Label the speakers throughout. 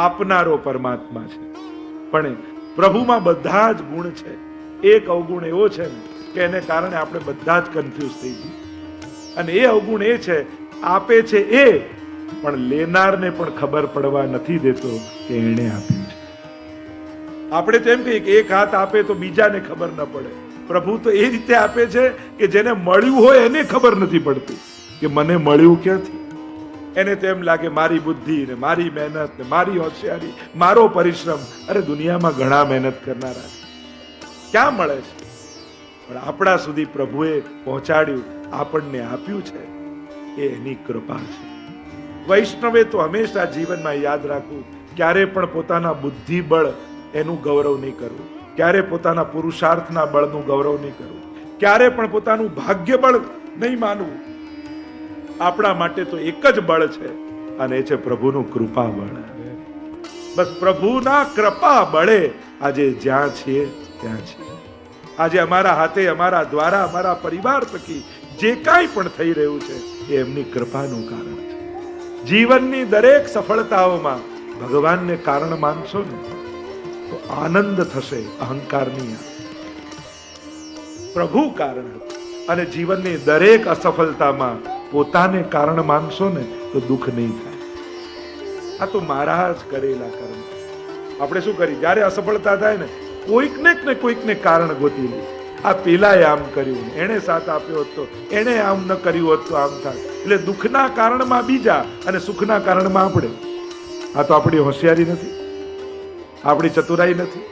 Speaker 1: આપનારો પરમાત્મા છે. પણ પ્રભુમાં બધા જ ગુણ છે. એક અવગુણ એવો છે ને કે એને કારણે આપણે બધા જ કન્ફ્યુઝ થઈ જઈએ. અને એ અવગુણ એ છે, આપે છે એ પણ લેનારને પણ ખબર પડવા નથી દેતો કે એને આપ્યું છે. આપણે તો એમ કહીએ કે એક હાથ આપે તો બીજાને ખબર ન પડે. પ્રભુ તો એ રીતે આપે છે કે જેને મળ્યું હોય એને ખબર નથી પડતી કે મને મળ્યું ક્યાંથી. એને તો એમ લાગે મારી બુદ્ધિ ને મારી મહેનત ને મારી હોશિયારી, મારો પરિશ્રમ. અરે દુનિયામાં ઘણા મહેનત કરનારા છે, ક્યાં મળે છે? પણ આપણા સુધી પ્રભુએ પહોંચાડ્યું, આપણને આપ્યું છે, એ એની કૃપા છે. વૈષ્ણવે તો હંમેશા જીવનમાં યાદ રાખવું, ક્યારે પણ પોતાના બુદ્ધિ બળ એનું ગૌરવ નહીં કરવું, ક્યારે પોતાના પુરુષાર્થના બળનું ગૌરવ નહીં કરવું, ક્યારે પણ પોતાનું ભાગ્ય બળ નહીં માનવું. આપણા માટે તો એક જ બળ છે અને એ છે પ્રભુનું કૃપા બળ. બસ પ્રભુના કૃપા બળે આજે જ્યાં છીએ ત્યાં છીએ. આજે અમારા હાથે, અમારા દ્વારા, અમારા પરિવાર થકી જે કાંઈ પણ થઈ રહ્યું છે એ એમની કૃપાનું કારણ છે. જીવનની દરેક સફળતાઓમાં ભગવાનને કારણ માનશો ને તો આનંદ થશે, અહંકાર નહીં આવે. પ્રભુ કારણ અને જીવનની દરેક અસફળતામાં પોતાને કારણ માનશો ને તો દુઃખ નહીં થાય. આ તો મારા જ કરેલા કર્મ. આપણે શું કરી, જયારે અસફળતા થાય ને કોઈકને કારણ ગોતી લે. આ પેલાએ આમ કર્યું, એને સાથ આપ્યો હતો, એને આમ ન કર્યું હોત તો આમ થાય. એટલે દુઃખના કારણમાં બીજા અને સુખના કારણમાં આપણે. આ તો આપણી હોશિયારી નથી, આપણી ચતુરાઈ નથી.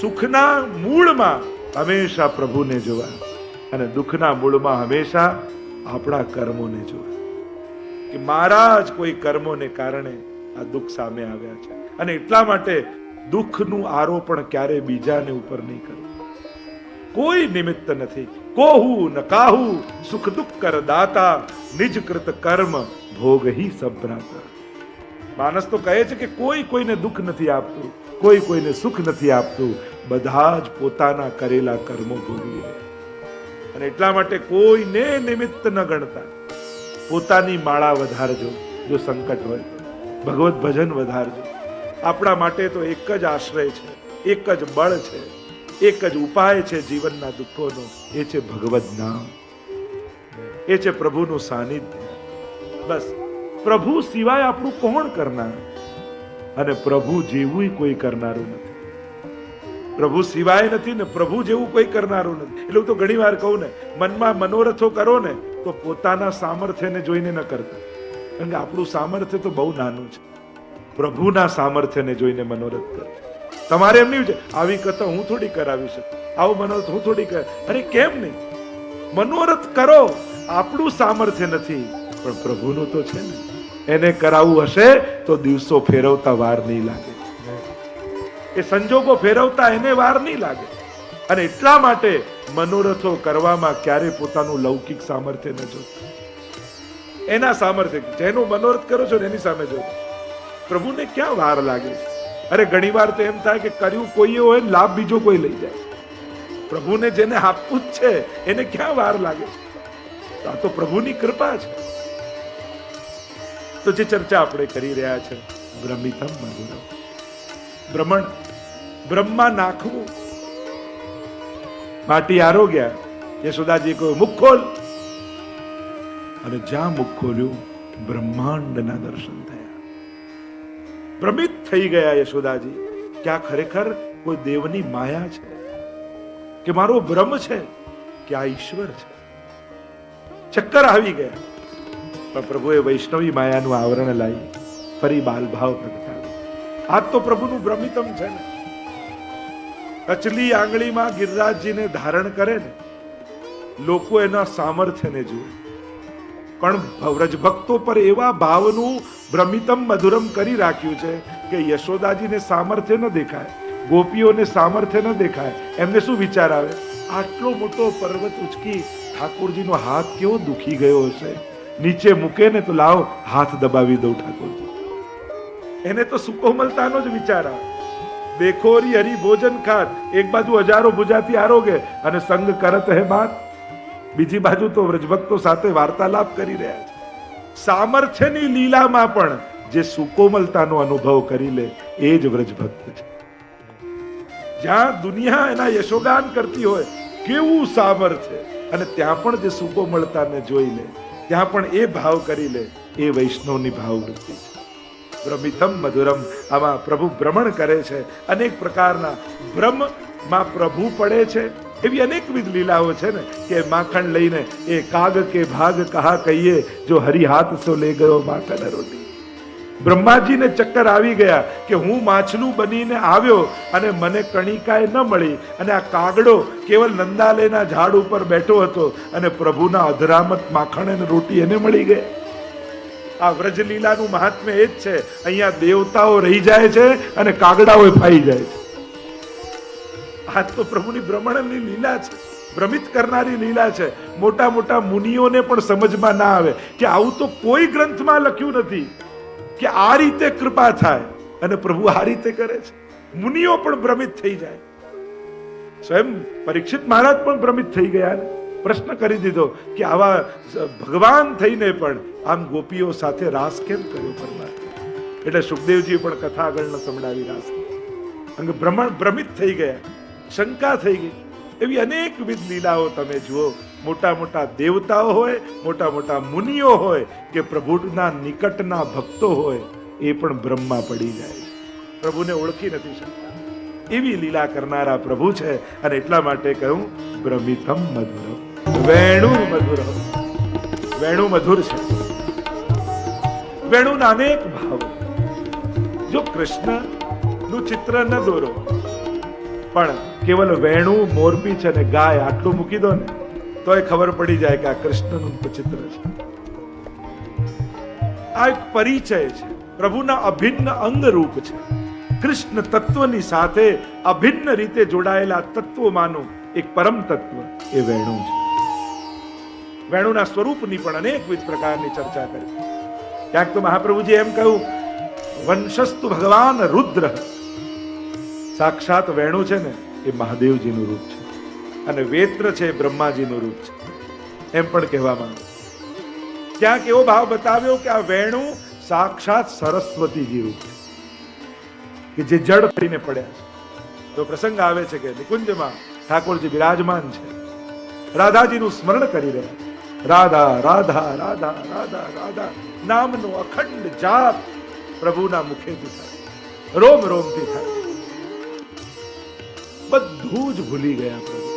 Speaker 1: સુખના મૂળમાં હંમેશા પ્રભુને જોવા અને દુઃખના મૂળમાં હંમેશા આપણા કર્મોને જોવા કે મારા જ કોઈ કર્મોને કારણે આ દુઃખ સામે આવ્યા છે. અને એટલા માટે દુઃખનું આરોપણ ક્યારે બીજાને ઉપર નહીં કરવું. કોઈ નિમિત્ત નથી. કોહુ ન કાહુ સુખ દુઃખ કર દાતા, નિજ કૃત કર્મ ભોગ હી સબ ભ્રાતા. માનસ તો કહે છે કે કોઈ કોઈને દુઃખ નથી આપતું, કોઈ કોઈને સુખ નથી આપતું, બધા જ પોતાના કરેલા કર્મો ભોગવી રહ્યા. અને એટલા માટે કોઈને નિમિત્ત ન ગણતા પોતાની માળા વધારજો. જો સંકટ હોય ભગવત ભજન વધારજો. આપણા માટે તો એક જ આશ્રય છે, એક જ બળ છે, એક જ ઉપાય છે જીવનના દુઃખોનો. એ છે ભગવદ નામ, એ છે પ્રભુનું સાનિધ્ય. બસ પ્રભુ સિવાય આપણું કોણ કરનાર? અને પ્રભુ જેવું કોઈ કરનારું નથી. પ્રભુ સિવાય નથી ને પ્રભુ જેવું કોઈ કરનારું નથી. એટલે હું તો ઘણી વાર કહું ને, મનમાં મનોરથો કરો ને તો પોતાના સામર્થ્યને જોઈને ન કરતા. કારણ કે આપણું સામર્થ્ય તો બહુ નાનું છે. પ્રભુના સામર્થ્યને જોઈને મનોરથ કરો. તમારે એમ નહીં આવી કથા હું થોડી કરાવી શકું, આવું મનોરથ હું થોડી કર. અરે કેમ નહીં? મનોરથ કરો. આપણું સામર્થ્ય નથી પણ પ્રભુનું તો છે ને. એને કરાવવું હશે તો દિવસો ફેરવતા વાર નહીં લાગે, એ સંજોગો ફેરવતા એને વાર નહીં લાગે. અને એટલા માટે મનોરથો કરવામાં ક્યારે પોતાનું લૌકિક સામર્થ્ય ન જોતા. એના સામર્થ્ય જેનું મનોરથ કરો છો ને એની સામે જોતા. પ્રભુને ક્યાં વાર લાગે છે? અરે ઘણી વાર તો એમ થાય કે કર્યું કોઈએ હોય, લાભ બીજો કોઈ લઈ જાય. પ્રભુને જેને આપવું જ છે એને ક્યાં વાર લાગે છે? આ તો પ્રભુની કૃપા છે. તો જે ચર્ચા આપણે કરી રહ્યા છે, બ્રહ્મિતમ મધુરમ. બ્રહ્મણ બ્રહ્મા નાખવું. માટી આરોગ્યા, યશોદાજી કહ્યું મુખ ખોલ. અને જ્યાં મુખ ખોલ્યું બ્રહ્માંડના દર્શન થયા. ભ્રમિત થઈ ગયા યશોદાજી કે આ ખરેખર કોઈ દેવની માયા છે કે મારો ભ્રમ છે કે આ ઈશ્વર છે. ચક્કર આવી ગયા. પણ પ્રભુએ વૈષ્ણવી માયાનું આવરણ લાવી ફરી બાલભાવ પ્રગટાવ્યો. આ તો પ્રભુનું બ્રહ્મિતમ છે ને. કચલી આંગળીમાં ગિરિરાજજીને ધારણ કરે ને, લોકો એના સામર્થ્યને જુએ. પણ વ્રજ ભક્તો પર એવા ભાવનું બ્રહ્મિતમ મધુરમ કરી રાખ્યું છે કે યશોદાજીને સામર્થ્ય ન દેખાય, ગોપીઓને સામર્થ્ય ન દેખાય. એમને શું વિચાર આવે? આટલો મોટો પર્વત ઉચકી ઠાકોરજીનો હાથ કેવો દુખી ગયો હશે, નીચે મૂકે ને તો લાવ હાથ દબાવી દઉં ઠાકોરજી. એને તો સુકોમલતાનો જ વિચાર આવે. દેખોરી હરી ભોજન ખાત, એક બાજુ હજારો ભુજાથી આરોગે અને સંગ કરત હે બાત, બીજી બાજુ તો વ્રજભક્તો સાથે વાર્તાલાપ કરી રહ્યા છે. સામર્થ્યની લીલામાં પણ જે સુકોમલતાનો અનુભવ કરી લે એ જ વ્રજ ભક્ત છે. જ્યાં દુનિયા એના યશોગાન કરતી હોય કેવું સામર્થ્ય, અને ત્યાં પણ જે સુકોમળતાને જોઈ લે, ત્યાં પણ એ ભાવ કરી લે, એ વૈષ્ણવની ભાવવૃત્તિ છે. ભ્રમિતમ મધુરમ. આમાં પ્રભુ ભ્રમણ કરે છે, અનેક પ્રકારના ભ્રમમાં પ્રભુ પડે છે. એવી અનેકવિધ લીલાઓ છે ને કે માખણ લઈને એ કાગ કે ભાગ કહા કહીએ, જો હરિ હાથ સો લે ગયો માખણ રોટી. બ્રહ્માજીને ચક્કર આવી ગયા કે હું માછલું બનીને આવ્યો અને મને કણિકાય ન મળી, અને આ કાગડો કેવલ નંદાલયના ઝાડ ઉપર બેઠો હતો અને પ્રભુના અધરામત માખણ અને રોટી એને મળી ગઈ. આ વ્રજલીલાનું મહાત્મ્ય એ જ છે. અહીંયા દેવતાઓ રહી જાય છે અને કાગડાઓ ફાઈ જાય છે. આ તો પ્રભુની ભ્રમણની લીલા છે, ભ્રમિત કરનારી લીલા છે. મોટા મોટા મુનિઓને પણ સમજમાં ના આવે કે આવું તો કોઈ ગ્રંથમાં લખ્યું નથી કે આ રીતે કૃપા થાય, અને પ્રભુ આ રીતે કરે છે. મુનિઓ પણ ભ્રમિત થઈ જાય. સ્વયં પરીક્ષિત મહારાજ પણ ભ્રમિત થઈ ગયા ને પ્રશ્ન કરી દીધો કે આવા ભગવાન થઈને પણ આમ ગોપીઓ સાથે રાસ કેમ કર્યો પરમાત્મા? એટલે સુખદેવજી પણ કથા આગળ ન સંભળાવી રાસ. અંગ ભ્રમિત થઈ ગયા, શંકા થઈ ગઈ. એવી અનેકવિધ લીલાઓ તમે જુઓ. મોટા મોટા દેવતાઓ હોય, મોટા મોટા મુનિઓ હોય કે પ્રભુના નિકટના ભક્તો હોય, એ પણ બ્રહ્મમાં પડી જાય, પ્રભુને ઓળખી નથી શકતા. એવી લીલા કરનારા પ્રભુ છે. અને એટલા માટે કહ્યું ભ્રમિતમ મધુરમ. વેણુ મધુર. વેણુ મધુર છે. વેણુના અનેક ભાવ. જો કૃષ્ણ નું ચિત્ર ન દોરો, પણ કેવલ વેણુ, મોરપીંછ અને ગાય આટલું મૂકી દો ને તો એ ખબર પડી જાય કે આ કૃષ્ણનું ચિત્ર છે. આ એક પરિચય છે, પ્રભુના અભિન્ન અંગ રૂપ છે. કૃષ્ણ તત્વની સાથે અભિન્ન રીતે જોડાયેલા તત્વોમાંનું એક પરમ તત્વ એ વેણુ છે. વેણુના સ્વરૂપની પણ અનેકવિધ પ્રકારની ચર્ચા કરી. ક્યાંક તો મહાપ્રભુજી એમ કહ્યું, વંશસ્તુ ભગવાન રુદ્ર. સાક્ષાત વેણુ છે ને એ મહાદેવજીનું રૂપ છે, અને વેત્ર છે બ્રહ્માજીનું રૂપ છે, એમ પણ કહેવામાં આવે. ક્યાંક એવો ભાવ બતાવ્યો કે આ વેણુ સાક્ષાત સરસ્વતીજી રૂપ છે, કે જે જડ કરીને પડ્યા છે. તો પ્રસંગ આવે છે કે નિકુંજમાં ઠાકોરજી બિરાજમાન છે, રાધાજીનું સ્મરણ કરી રહ્યા છે. રાધા રાધા રાધા રાધા રાધા નામનો અખંડ જાપ પ્રભુના મુખેથી થાય, રોમ રોમથી થાય. બધું જ ભૂલી ગયા પ્રભુ,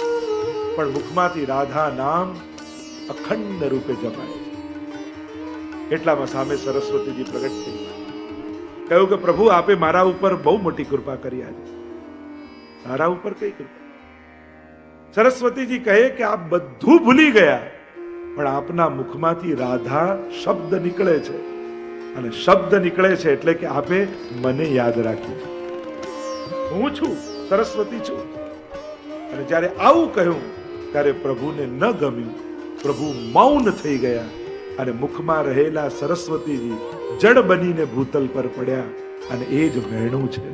Speaker 1: પણ મુખમાંથી રાધા નામ અખંડ રૂપે જપાય છે. એટલામાં સામે સરસ્વતીજી પ્રગટ થઈ, કહ્યું કે પ્રભુ આપે મારા ઉપર બહુ મોટી કૃપા કરી. આજે તારા ઉપર કઈ કૃપા? સરસ્વતીજી કહે કે આપ બધું ભૂલી ગયા, પણ આપના મુખમાંથી રાધા શબ્દ નીકળે છે, અને શબ્દ નીકળે છે એટલે કે આપે મને યાદ રાખ્યું. હું છું, સરસ્વતી છું. અને જ્યારે આવું કહ્યું ત્યારે પ્રભુને ન ગમ્યું. પ્રભુ મૌન થઈ ગયા, અને મુખમાં રહેલા સરસ્વતીજી જડ બનીને ભૂતલ પર પડ્યા. અને એ જ વેણુ છે,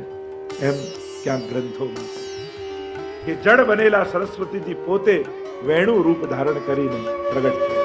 Speaker 1: એમ ક્યાંક ગ્રંથોમાં કે જડ બનેલા સરસ્વતીજી પોતે વેણુ રૂપ ધારણ કરીને પ્રગટ થયા.